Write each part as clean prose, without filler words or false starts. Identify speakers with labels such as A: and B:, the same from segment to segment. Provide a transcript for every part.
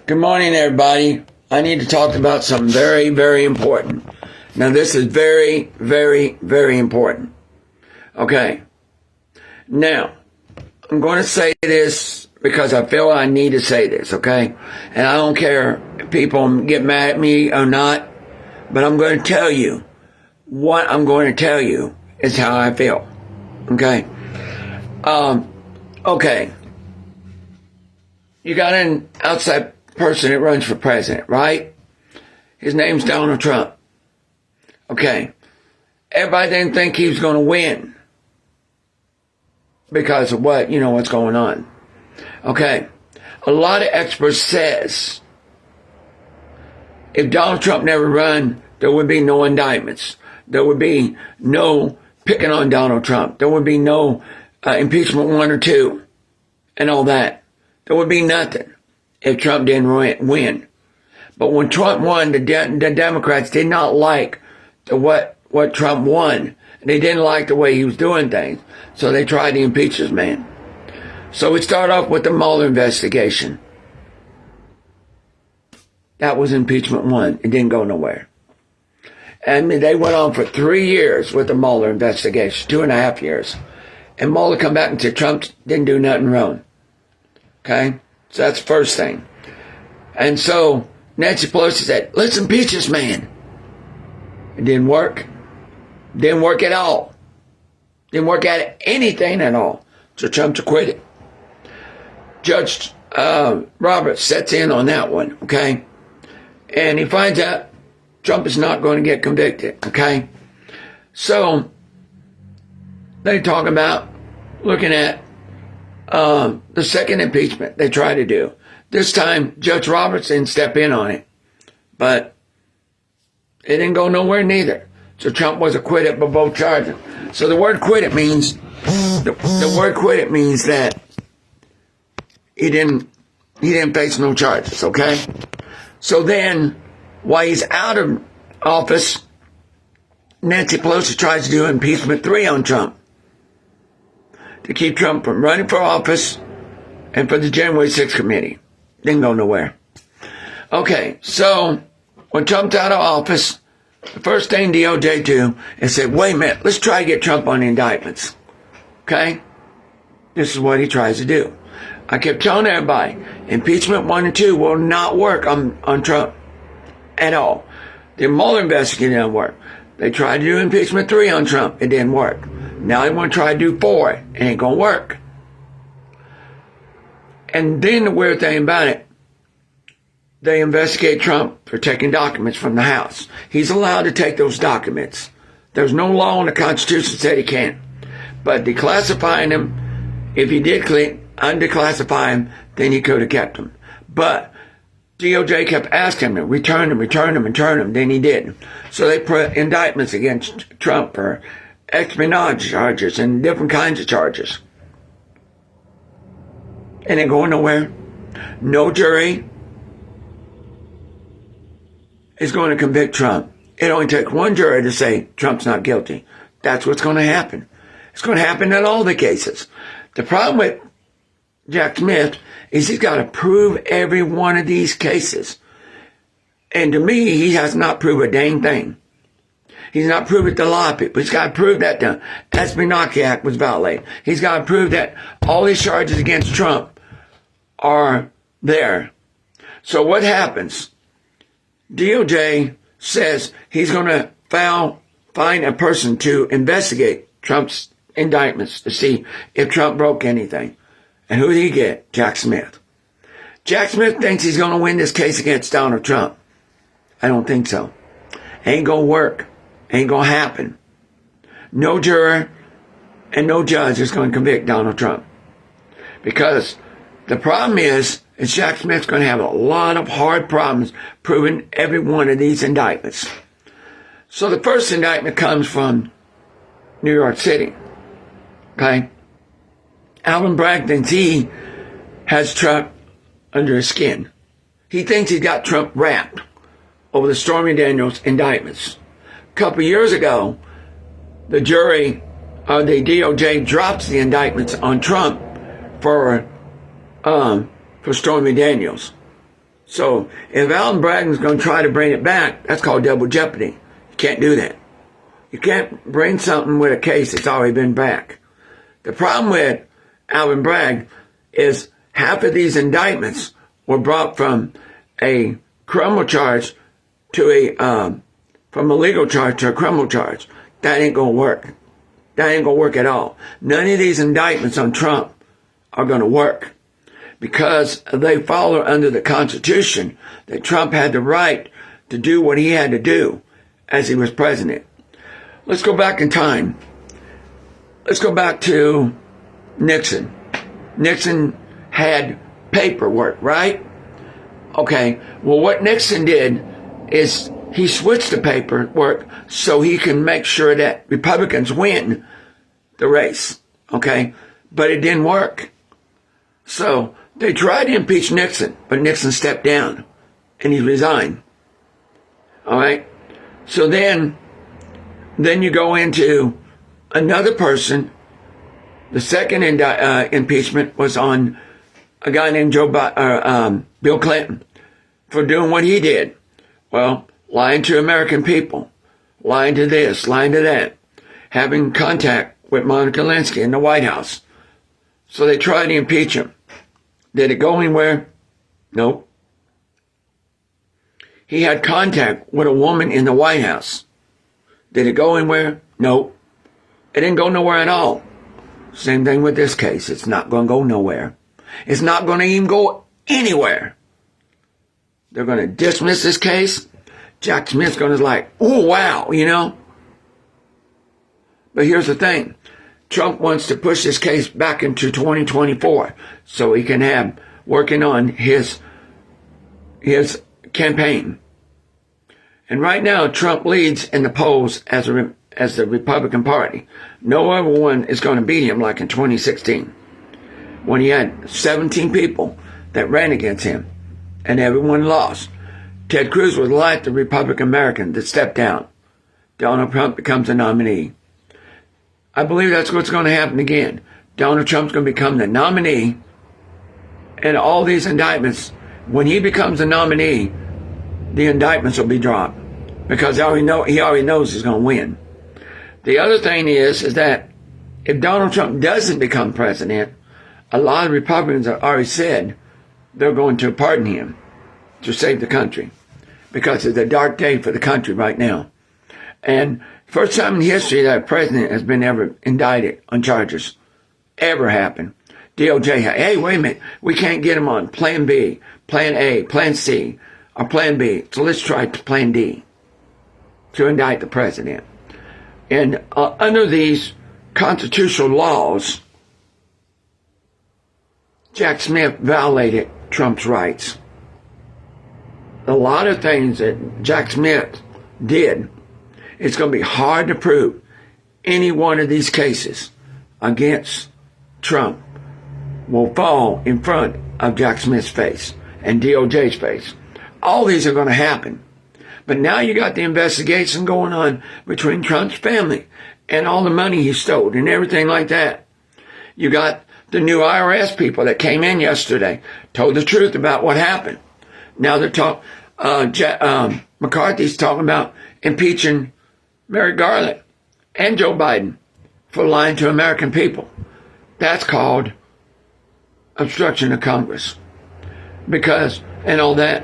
A: Good morning, everybody. I need to talk about something very, very important. Now, this is very, very, very important. Okay. Now, I'm going to say this because I feel I need to say this, okay? And I don't care if people get mad at me or not, but I'm going to tell you what I'm going to tell you is how I feel, okay? Okay. You got an outside person that runs for president, right? His name's Donald Trump. Okay. Everybody didn't think he was going to win because of what's going on. Okay. A lot of experts says if Donald Trump never run, there would be no indictments. There would be no picking on Donald Trump. There would be no impeachment 1 or 2 and all that. There would be nothing if Trump didn't win. But when Trump won, the Democrats did not like what Trump won. They didn't like the way he was doing things. So they tried to impeach this man. So we start off with the Mueller investigation. That was impeachment 1. It didn't go nowhere. And they went on for 3 years with the Mueller investigation, 2.5 years. And Mueller come back and said Trump didn't do nothing wrong. Okay? So that's the first thing. And so Nancy Pelosi said, let's impeach this man. It didn't work. Didn't work at all. Didn't work at anything at all. So Trump acquitted. Judge Roberts sets in on that one, okay? And he finds out Trump is not going to get convicted, okay? So they talk about looking at the second impeachment they try to do. This time, Judge Roberts didn't step in on it, but it didn't go nowhere neither. So Trump was acquitted by both charges. So the word acquitted means the word acquitted means that he didn't face no charges. Okay. So then, while he's out of office, Nancy Pelosi tries to do impeachment 3 on Trump to keep Trump from running for office and for the January 6th committee. Didn't go nowhere. Okay, so when Trump's out of office, the first thing DOJ do is say, wait a minute, let's try to get Trump on the indictments. Okay? This is what he tries to do. I kept telling everybody, impeachment 1 and 2 will not work on Trump at all. The Mueller investigation didn't work. They tried to do impeachment 3 on Trump. It didn't work. Now they want to try to do 4. It ain't going to work. And then the weird thing about it, they investigate Trump for taking documents from the House. He's allowed to take those documents. There's no law in the Constitution that said he can't. But declassifying them, if he did undeclassify him, then he could have kept them. But DOJ kept asking him, return them, then he didn't. So they put indictments against Trump for espionage charges and different kinds of charges. And ain't going nowhere. No jury is going to convict Trump. It only takes one jury to say Trump's not guilty. That's what's going to happen. It's going to happen in all the cases. The problem with Jack Smith is he's got to prove every one of these cases. And to me, he has not proved a dang thing. He's not proved it to a lot of people. He's got to prove that the Espionage Act was violated. He's got to prove that all these charges against Trump are there. So what happens? DOJ says he's going to find a person to investigate Trump's indictments to see if Trump broke anything. And who did he get? Jack Smith. Jack Smith thinks he's going to win this case against Donald Trump. I don't think so. Ain't going to work. Ain't going to happen. No juror and no judge is going to convict Donald Trump. Because the problem is Jack Smith's going to have a lot of hard problems proving every one of these indictments. So the first indictment comes from New York City. Okay? Alvin Bragg thinks he has Trump under his skin. He thinks he's got Trump wrapped over the Stormy Daniels indictments. A couple of years ago, the jury, the DOJ drops the indictments on Trump for Stormy Daniels. So if Alvin Bragg's going to try to bring it back, that's called double jeopardy. You can't do that. You can't bring something with a case that's already been back. The problem with Alvin Bragg is half of these indictments were brought from a criminal charge to from a legal charge to a criminal charge. That ain't going to work. That ain't going to work at all. None of these indictments on Trump are going to work because they follow under the Constitution that Trump had the right to do what he had to do as he was president. Let's go back in time. Let's go back to Nixon. Nixon had paperwork, right? Okay, well, what Nixon did is he switched the paperwork so he can make sure that Republicans win the race, okay? But it didn't work. So they tried to impeach Nixon, but Nixon stepped down and he resigned. All right? So then you go into another person. The second impeachment was on a guy named Bill Clinton for doing what he did. Well, lying to American people, lying to this, lying to that, having contact with Monica Lewinsky in the White House. So they tried to impeach him. Did it go anywhere? Nope. He had contact with a woman in the White House. Did it go anywhere? Nope. It didn't go nowhere at all. Same thing with this case. It's not going to go nowhere. It's not going to even go anywhere. They're going to dismiss this case. Jack Smith's going to like, oh, wow, you know. But here's the thing. Trump wants to push this case back into 2024 so he can have working on his campaign. And right now, Trump leads in the polls as the Republican Party. No other one is going to beat him like in 2016 when he had 17 people that ran against him and everyone lost. Ted Cruz was like the Republican American that stepped down. Donald Trump becomes the nominee. I believe that's what's going to happen again. Donald Trump's going to become the nominee, and all these indictments, when he becomes the nominee, the indictments will be dropped because he already knows he's going to win. The other thing is that if Donald Trump doesn't become president, a lot of Republicans have already said they're going to pardon him to save the country because it's a dark day for the country right now. And first time in history that a president has been ever indicted on charges. Ever happened. DOJ, hey, wait a minute. We can't get him on plan B, plan A, plan C, or plan B. So let's try plan D to indict the president. And under these constitutional laws, Jack Smith violated Trump's rights. A lot of things that Jack Smith did, it's going to be hard to prove any one of these cases against Trump will fall in front of Jack Smith's face and DOJ's face. All these are going to happen. But now you got the investigation going on between Trump's family and all the money he stole and everything like that. You got the new IRS people that came in yesterday, told the truth about what happened. Now they're McCarthy's talking about impeaching Merrick Garland and Joe Biden for lying to American people. That's called obstruction of Congress. Because, and all that.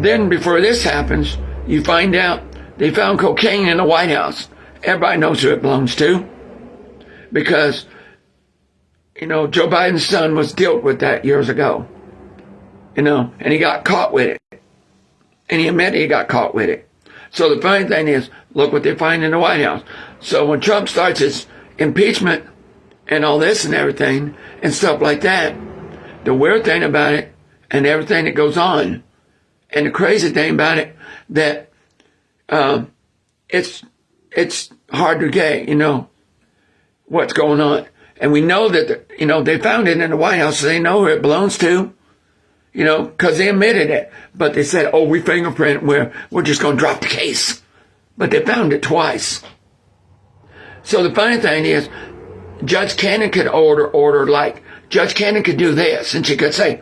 A: Then before this happens, you find out they found cocaine in the White House. Everybody knows who it belongs to. Because, you know, Joe Biden's son was dealt with that years ago. You know, and he got caught with it. And he admitted he got caught with it. So the funny thing is, look what they find in the White House. So when Trump starts his impeachment and all this and everything and stuff like that, the weird thing about it and everything that goes on and the crazy thing about it, that it's hard to get, you know, what's going on. And we know that, you know, they found it in the White House, so they know who it belongs to. You know, because they admitted it. But they said, oh, we fingerprint, we're just going to drop the case. But they found it twice. So the funny thing is, Judge Cannon could order like, Judge Cannon could do this. And she could say,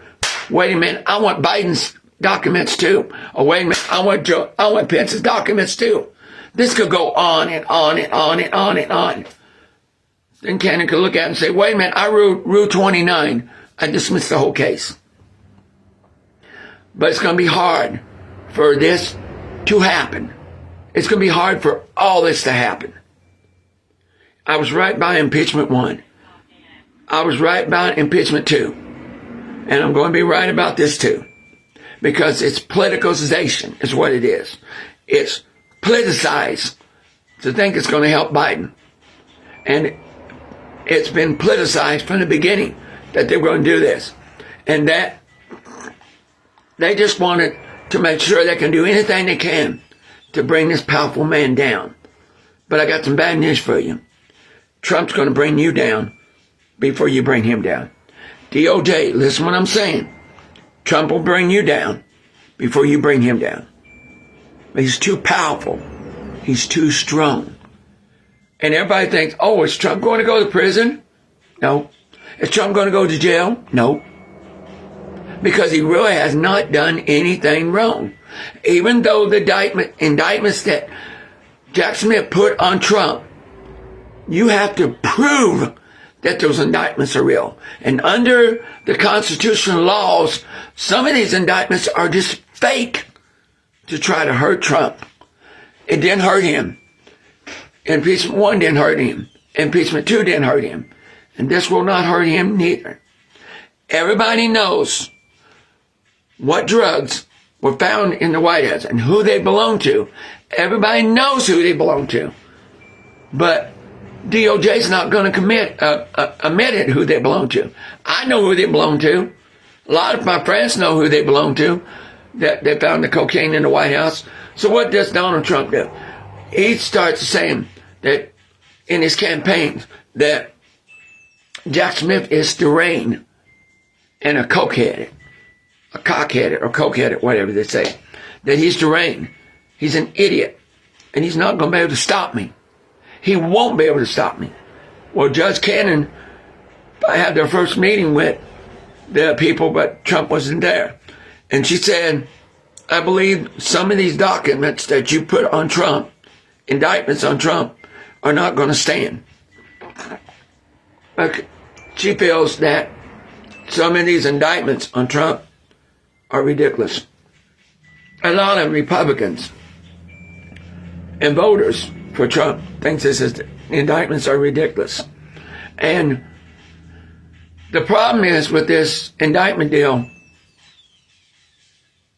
A: wait a minute, I want Biden's documents too. Oh, wait a minute, I want Pence's documents too. This could go on and on and on and on and on. Then Cannon could look at it and say, wait a minute, I rule 29. I dismiss the whole case. But it's going to be hard for this to happen. It's going to be hard for all this to happen. I was right by impeachment 1. I was right about impeachment 2. And I'm going to be right about this too. Because it's politicization is what it is. It's politicized to think it's going to help Biden. And it's been politicized from the beginning that they were going to do this. And that they just wanted to make sure they can do anything they can to bring this powerful man down. But I got some bad news for you. Trump's going to bring you down before you bring him down. DOJ, listen what I'm saying. Trump will bring you down before you bring him down. He's too powerful. He's too strong. And everybody thinks, oh, is Trump going to go to prison? No. Is Trump going to go to jail? No. Because he really has not done anything wrong. Even though the indictments that Jack Smith put on Trump, you have to prove that those indictments are real. And under the constitutional laws, some of these indictments are just fake to try to hurt Trump. It didn't hurt him. Impeachment 1 didn't hurt him. Impeachment 2 didn't hurt him. And this will not hurt him neither. Everybody knows what drugs were found in the White House and who they belong to. Everybody knows who they belong to. But DOJ's not going to admit it who they belong to. I know who they belong to. A lot of my friends know who they belong to. That they found the cocaine in the White House. So what does Donald Trump do? He starts saying that in his campaign that Jack Smith is deranged and a cockheaded, or coke-headed, whatever they say. That he's deranged. He's an idiot. And he's not going to be able to stop me. He won't be able to stop me. Well, Judge Cannon had their first meeting with the people, but Trump wasn't there. And she said, I believe some of these documents that you put on Trump, indictments on Trump, are not going to stand. She feels that some of these indictments on Trump are ridiculous. A lot of Republicans and voters for Trump thinks the indictments are ridiculous. And the problem is with this indictment deal,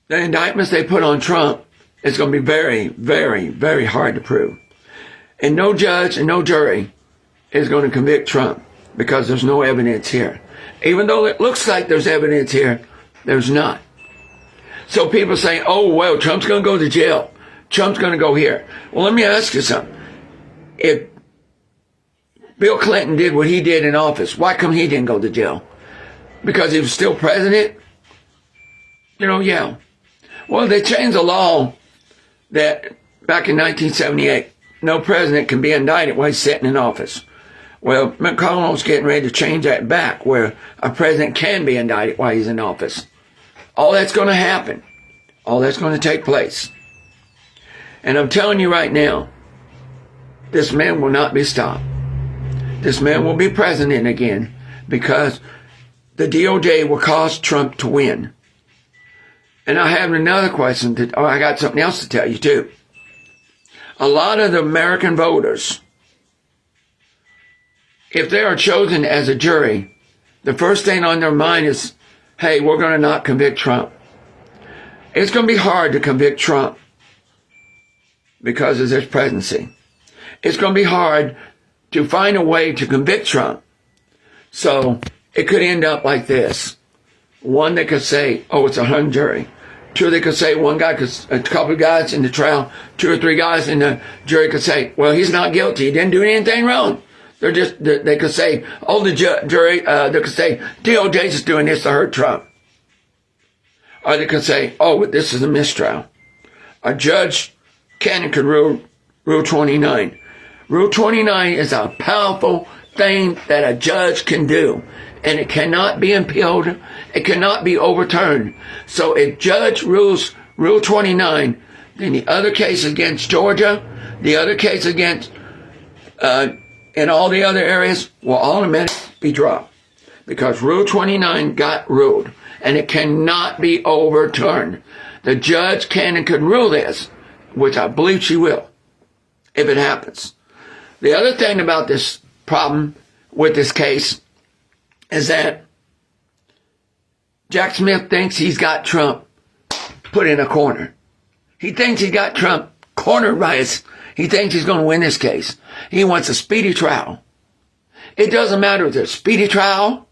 A: the indictments they put on Trump is going to be very, very, very hard to prove. And no judge and no jury is going to convict Trump because there's no evidence here. Even though it looks like there's evidence here, there's not. So people say, oh, well, Trump's going to go to jail. Trump's going to go here. Well, let me ask you something. If Bill Clinton did what he did in office, why come he didn't go to jail? Because he was still president? Yeah. Well, they changed the law that back in 1978, no president can be indicted while he's sitting in office. Well, McConnell's getting ready to change that back where a president can be indicted while he's in office. All that's going to happen. All that's going to take place. And I'm telling you right now, this man will not be stopped. This man will be president again because the DOJ will cause Trump to win. And I have another question. I got something else to tell you too. A lot of the American voters, if they are chosen as a jury, the first thing on their mind is, hey, we're going to not convict Trump. It's going to be hard to convict Trump because of his presidency. It's going to be hard to find a way to convict Trump. So it could end up like this. One, they could say, oh, it's a hung jury. Two, they could say a couple of guys in the trial, 2 or 3 guys in the jury could say, well, he's not guilty. He didn't do anything wrong. They could say, oh, the jury, they could say, DOJ's is doing this to hurt Trump. Or they could say, oh, this is a mistrial. A judge Cannon could rule Rule 29. Rule 29 is a powerful thing that a judge can do. and it cannot be appealed. It cannot be overturned. So if judge rules Rule 29, then the other case against Georgia, the other case against in all the other areas will automatically be dropped, because Rule 29 got ruled, and it cannot be overturned. The judge can and could rule this, which I believe she will, if it happens. The other thing about this problem with this case is that Jack Smith thinks he's got Trump put in a corner. He thinks he got Trump cornered by his. He thinks he's going to win this case. He wants a speedy trial. It doesn't matter if it's a speedy trial.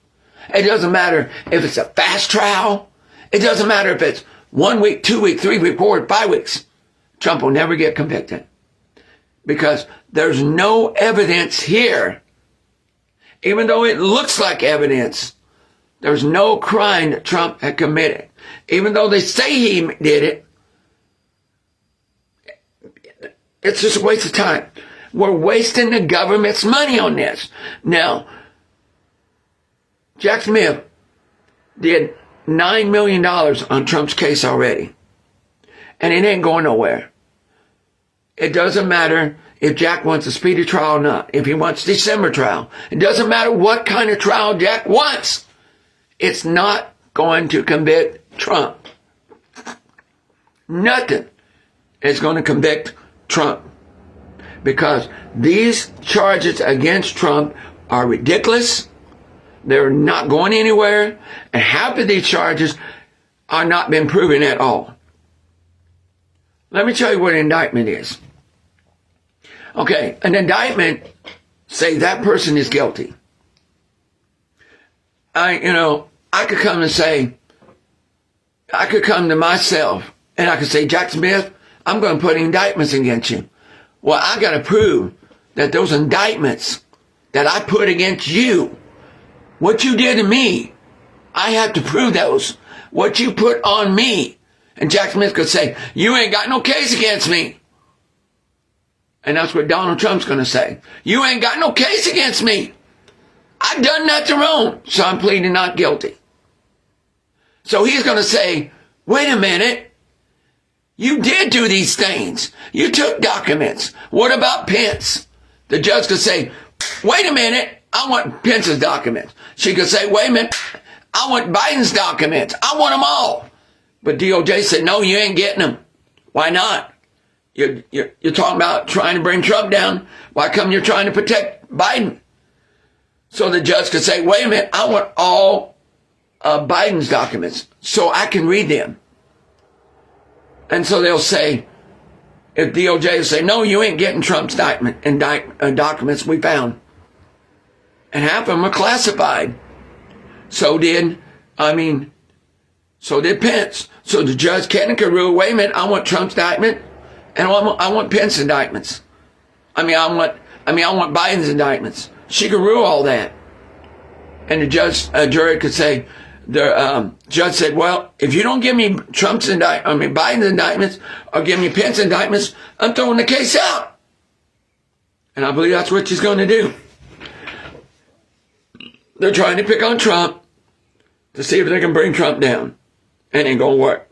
A: It doesn't matter if it's a fast trial. It doesn't matter if it's 1 week, 2 week, 3 week, 4 week, 5 weeks. Trump will never get convicted, because there's no evidence here. Even though it looks like evidence, there's no crime that Trump had committed. Even though they say he did it, it's just a waste of time. We're wasting the government's money on this. Now, Jack Smith did $9 million on Trump's case already, and it ain't going nowhere. It doesn't matter if Jack wants a speedy trial or not, if he wants December trial. It doesn't matter what kind of trial Jack wants. It's not going to convict Trump. Nothing is going to convict Trump, because these charges against Trump are ridiculous. They're not going anywhere, and half of these charges are not been proven at all. Let me tell you what an indictment is. Okay, an indictment say that person is guilty. I could come and say, I could come to myself and I could say, Jack Smith, I'm going to put indictments against you. Well, I got to prove that those indictments that I put against you, what you did to me, I have to prove those. What you put on me. And Jack Smith could say, you ain't got no case against me. And that's what Donald Trump's going to say. You ain't got no case against me. I've done nothing wrong, so I'm pleading not guilty. So he's going to say, wait a minute. You did do these things. You took documents. What about Pence? The judge could say, wait a minute. I want Pence's documents. She could say, wait a minute. I want Biden's documents. I want them all. But DOJ said, no, you ain't getting them. Why not? You're talking about trying to bring Trump down. Why come you're trying to protect Biden? So the judge could say, wait a minute, I want all Biden's documents so I can read them. And so they'll say, if DOJ will say, no, you ain't getting Trump's documents we found. And half of them are classified. So did Pence. So the judge can rule, wait a minute, I want Trump's indictment, and I want Pence's indictments. I want Biden's indictments. She could rule all that. And the jury could say, the judge said, well, if you don't give me Biden's indictments, or give me Pence's indictments, I'm throwing the case out. And I believe that's what she's going to do. They're trying to pick on Trump to see if they can bring Trump down. And it ain't going to work.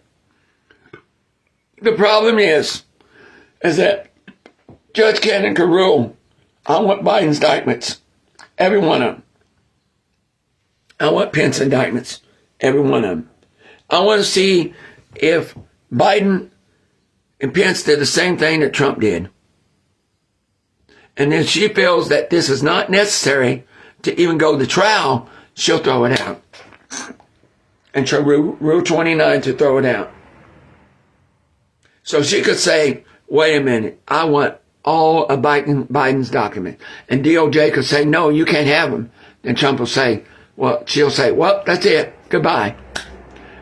A: The problem is that Judge Cannon can rule, I want Biden's indictments, every one of them. I want Pence's indictments, every one of them. I want to see if Biden and Pence did the same thing that Trump did. And then she feels that this is not necessary to even go to trial, she'll throw it out. And she'll rule 29 to throw it out. So she could say, wait a minute, I want all of Biden's documents. And DOJ could say, no, you can't have them. Then Trump will say, she'll say, well, that's it. Goodbye.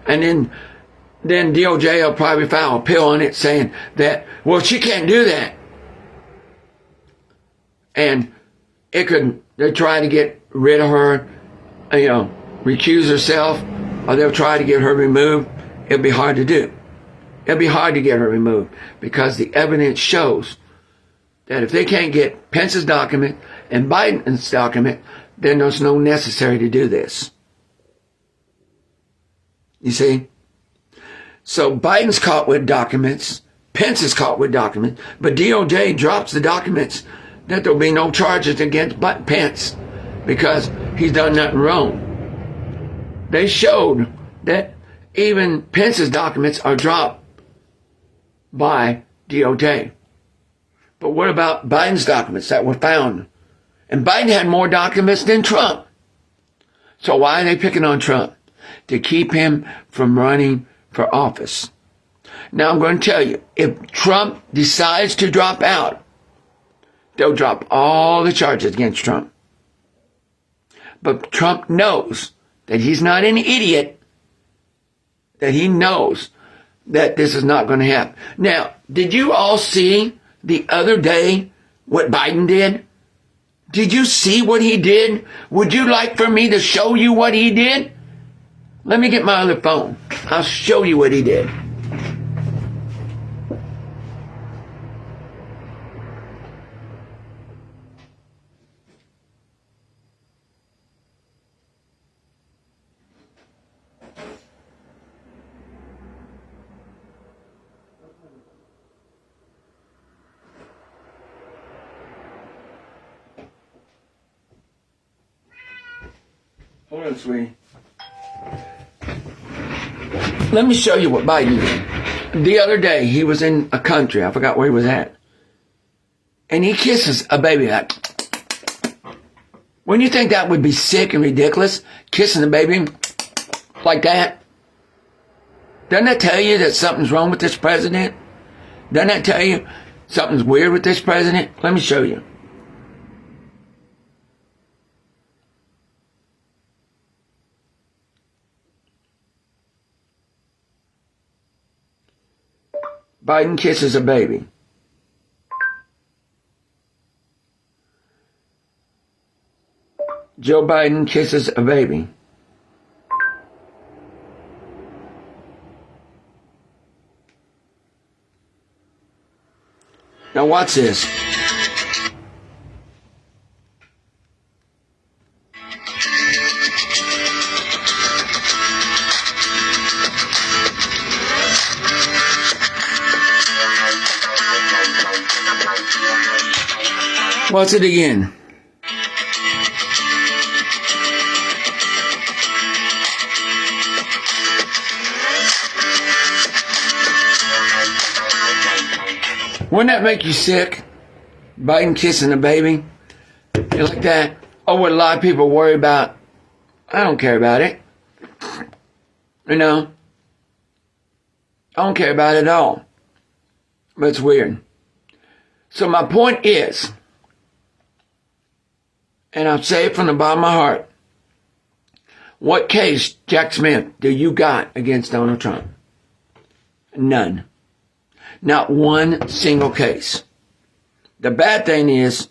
A: And then DOJ will probably file an appeal on it saying that, well, she can't do that. And they try to get rid of her, recuse herself, or they'll try to get her removed. It'll be hard to do. It'll be hard to get her removed because the evidence shows that if they can't get Pence's document and Biden's document, then there's no necessary to do this. You see? So Biden's caught with documents. Pence is caught with documents. But DOJ drops the documents that there'll be no charges against Pence because he's done nothing wrong. They showed that even Pence's documents are dropped by DOJ. But what about Biden's documents that were found? And Biden had more documents than Trump. So why are they picking on Trump? To keep him from running for office. Now I'm going to tell you, if Trump decides to drop out, they'll drop all the charges against Trump. But Trump knows that he's not an idiot, that he knows that this is not going to happen. Now, did you all see the other day what Biden did? Did you see what he did? Would you like for me to show you what he did? Let me get my other phone. I'll show you what he did. Hold on, sweetie. Let me show you what Biden did. The other day, he was in a country. I forgot where he was at. And he kisses a baby. Wouldn't you think that would be sick and ridiculous? Kissing a baby like that? Doesn't that tell you that something's wrong with this president? Doesn't that tell you something's weird with this president? Let me show you. Biden kisses a baby. Joe Biden kisses a baby. Now watch this. Watch it again. Wouldn't that make you sick? Biden kissing a baby? You like that? Oh, what a lot of people worry about. I don't care about it. You know? I don't care about it at all. But it's weird. So my point is, and I'll say it from the bottom of my heart, what case, Jack Smith, do you got against Donald Trump? None. Not one single case. The bad thing is,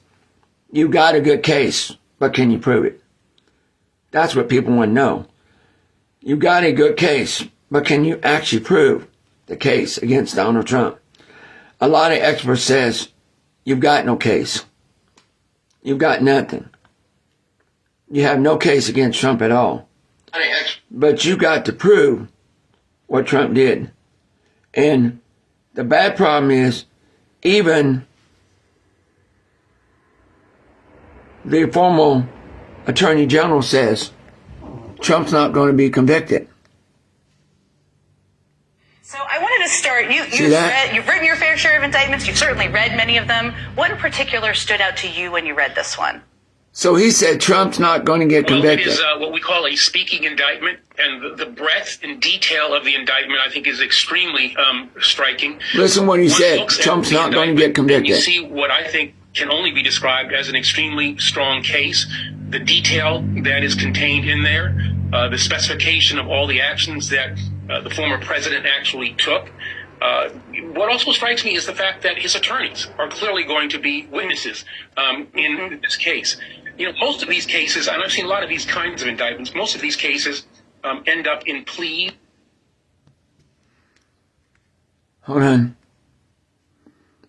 A: you got a good case, but can you prove it? That's what people want to know. You got a good case, but can you actually prove the case against Donald Trump? A lot of experts says, you've got no case. You've got nothing. You have no case against Trump at all. But you got to prove what Trump did. And the bad problem is, even the former Attorney General says Trump's not going to be convicted.
B: So I wanted to start, you've written your fair share of indictments, you've certainly read many of them. What in particular stood out to you when you read this one?
A: So he said Trump's not going to get convicted.
C: It is what we call a speaking indictment, and the breadth and detail of the indictment, I think, is extremely striking.
A: Listen what he said. Trump's not going to get convicted.
C: You see what I think can only be described as an extremely strong case. The detail that is contained in there, the specification of all the actions that the former president actually took. What also strikes me is the fact that his attorneys are clearly going to be witnesses in this case. You know, most of these cases, and I've seen a lot of these kinds of indictments, most of these cases end up in plea.
A: Hold on.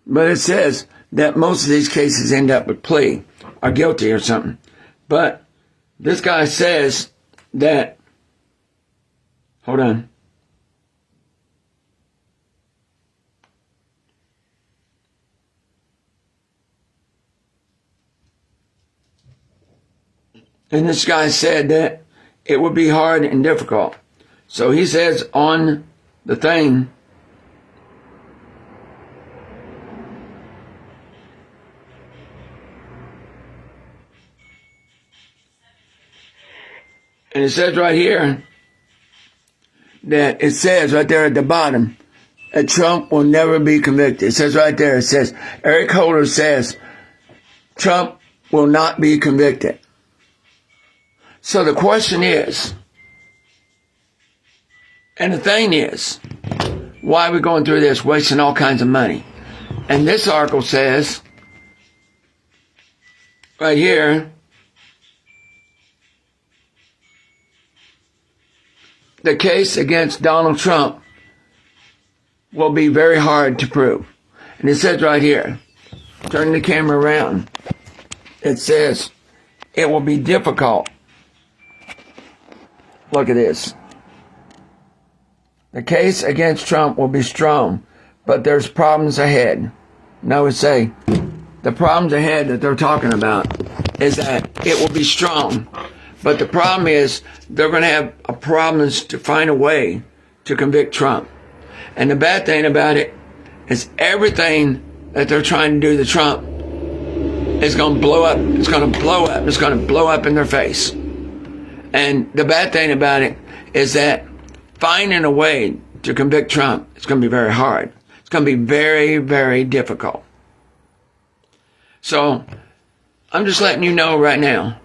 A: But it says that most of these cases end up with plea or guilty or something. But This guy says that, hold on. And this guy said that it would be hard and difficult. So he says on the thing, and it says right here that it says right there at the bottom that Trump will never be convicted. It says right there, it says, Eric Holder says Trump will not be convicted. So the question is, and the thing is, why are we going through this, wasting all kinds of money? And this article says, right here, the case against Donald Trump will be very hard to prove. And it says right here, turn the camera around, it says it will be difficult. Look at this. The case against Trump will be strong, but there's problems ahead. Now we say the problems ahead that they're talking about is that it will be strong. But the problem is they're going to have problems to find a way to convict Trump. And the bad thing about it is everything that they're trying to do to Trump is going to blow up. It's going to blow up. It's going to blow up in their face. And the bad thing about it is that finding a way to convict Trump is going to be very hard. It's going to be very, very difficult. So I'm just letting you know right now,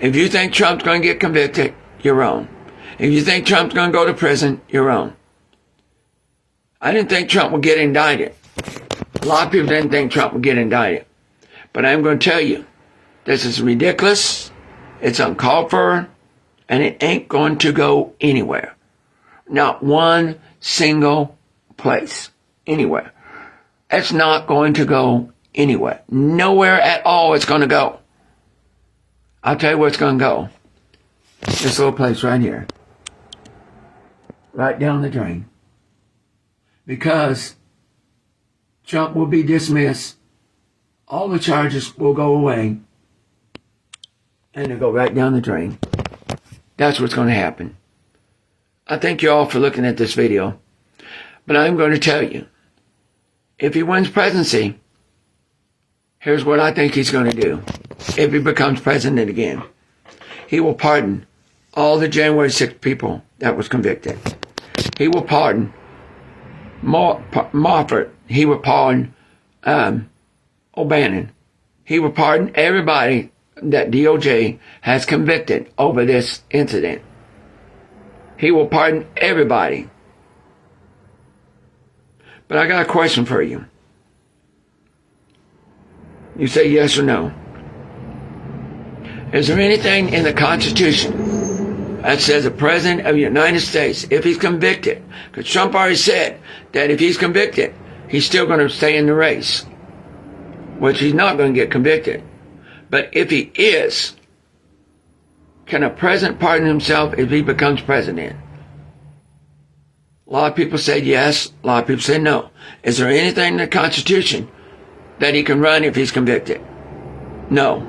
A: if you think Trump's going to get convicted, you're wrong. If you think Trump's going to go to prison, you're wrong. I didn't think Trump would get indicted. A lot of people didn't think Trump would get indicted. But I'm going to tell you, this is ridiculous. It's uncalled for. And it ain't going to go anywhere. Not one single place. Anywhere. It's not going to go anywhere. Nowhere at all it's going to go. I'll tell you where it's going to go. This little place right here. Right down the drain. Because Trump will be dismissed. All the charges will go away. And they'll go right down the drain. That's what's going to happen. I thank you all for looking at this video. But I'm going to tell you, if he wins presidency, here's what I think he's going to do. If he becomes president again, he will pardon all the January 6th people that was convicted. He will pardon Moffett. He will pardon O'Bannon. He will pardon everybody that DOJ has convicted over this incident. He will pardon everybody. But I got a question for you. You say yes or no. Is there anything in the Constitution that says the President of the United States, if he's convicted, because Trump already said that if he's convicted, he's still going to stay in the race, which he's not going to get convicted. But if he is, can a president pardon himself if he becomes president? A lot of people say yes. A lot of people say no. Is there anything in the Constitution that he can run if he's convicted? No.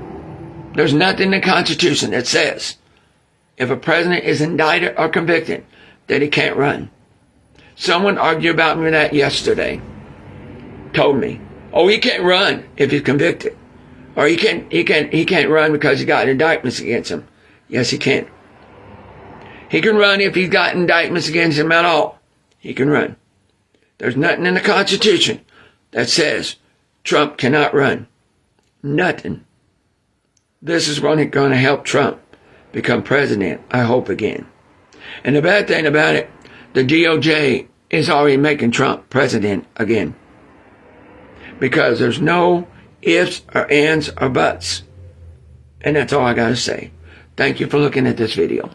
A: There's nothing in the Constitution that says if a president is indicted or convicted that he can't run. Someone argued about me that yesterday. Told me, oh, he can't run if he's convicted. Or he can't run because he got indictments against him. Yes, he can. He can run if he's got indictments against him at all. He can run. There's nothing in the Constitution that says Trump cannot run. Nothing. This is going to help Trump become president, I hope, again. And the bad thing about it, the DOJ is already making Trump president again. Because there's no ifs or ands or buts. And that's all I got to say. Thank you for looking at this video.